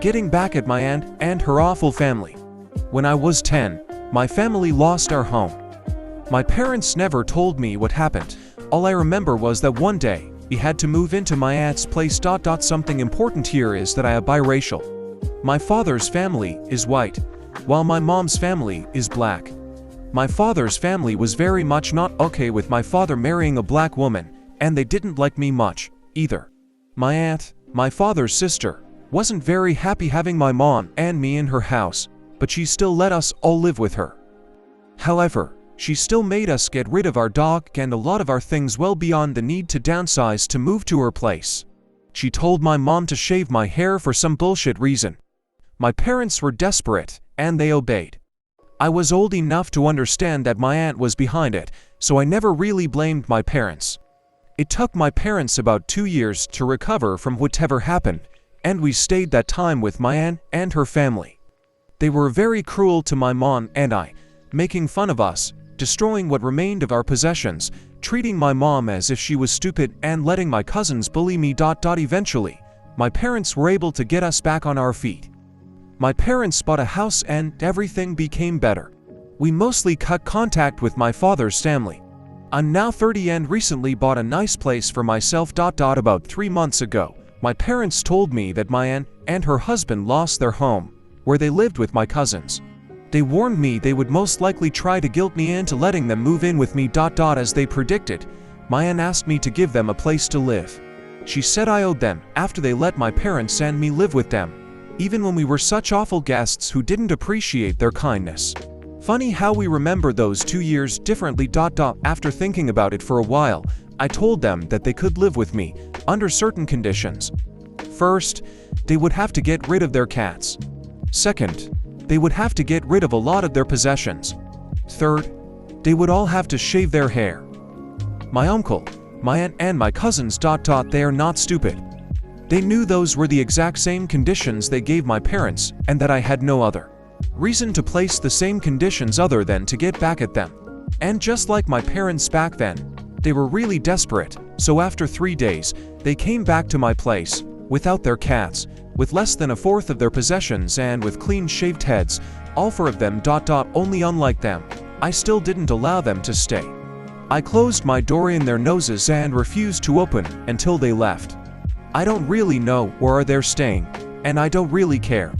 getting back at my aunt and her awful family. When I was 10, my family lost our home. My parents never told me what happened. All I remember was that one day, we had to move into my aunt's place. Something important here is that I am biracial. My father's family is white, while my mom's family is black. My father's family was very much not okay with my father marrying a black woman, and they didn't like me much, either. My aunt, my father's sister, wasn't very happy having my mom and me in her house, but she still let us all live with her. However, she still made us get rid of our dog and a lot of our things well beyond the need to downsize to move to her place. She told my mom to shave my hair for some bullshit reason. My parents were desperate, and they obeyed. I was old enough to understand that my aunt was behind it, so I never really blamed my parents. It took my parents about 2 years to recover from whatever happened, and we stayed that time with my aunt and her family. They were very cruel to my mom and I, making fun of us, destroying what remained of our possessions, treating my mom as if she was stupid, and letting my cousins bully me. Eventually, my parents were able to get us back on our feet. My parents bought a house and everything became better. We mostly cut contact with my father's family. I'm now 30 and recently bought a nice place for myself. About 3 months ago, my parents told me that my aunt and her husband lost their home, where they lived with my cousins. They warned me they would most likely try to guilt me into letting them move in with me. As they predicted, my aunt asked me to give them a place to live. She said I owed them after they let my parents and me live with them, even when we were such awful guests who didn't appreciate their kindness. Funny how we remember those 2 years differently. After thinking about it for a while, I told them that they could live with me under certain conditions. First, they would have to get rid of their cats. Second, they would have to get rid of a lot of their possessions. Third, they would all have to shave their hair. My uncle, my aunt and my cousins. They are not stupid. They knew those were the exact same conditions they gave my parents, and that I had no other reason to place the same conditions other than to get back at them. And just like my parents back then, they were really desperate, so after 3 days, they came back to my place, without their cats, with less than a fourth of their possessions and with clean shaved heads, all 4 of them. Only unlike them, I still didn't allow them to stay. I closed my door in their noses and refused to open until they left. I don't really know where they're staying, and I don't really care.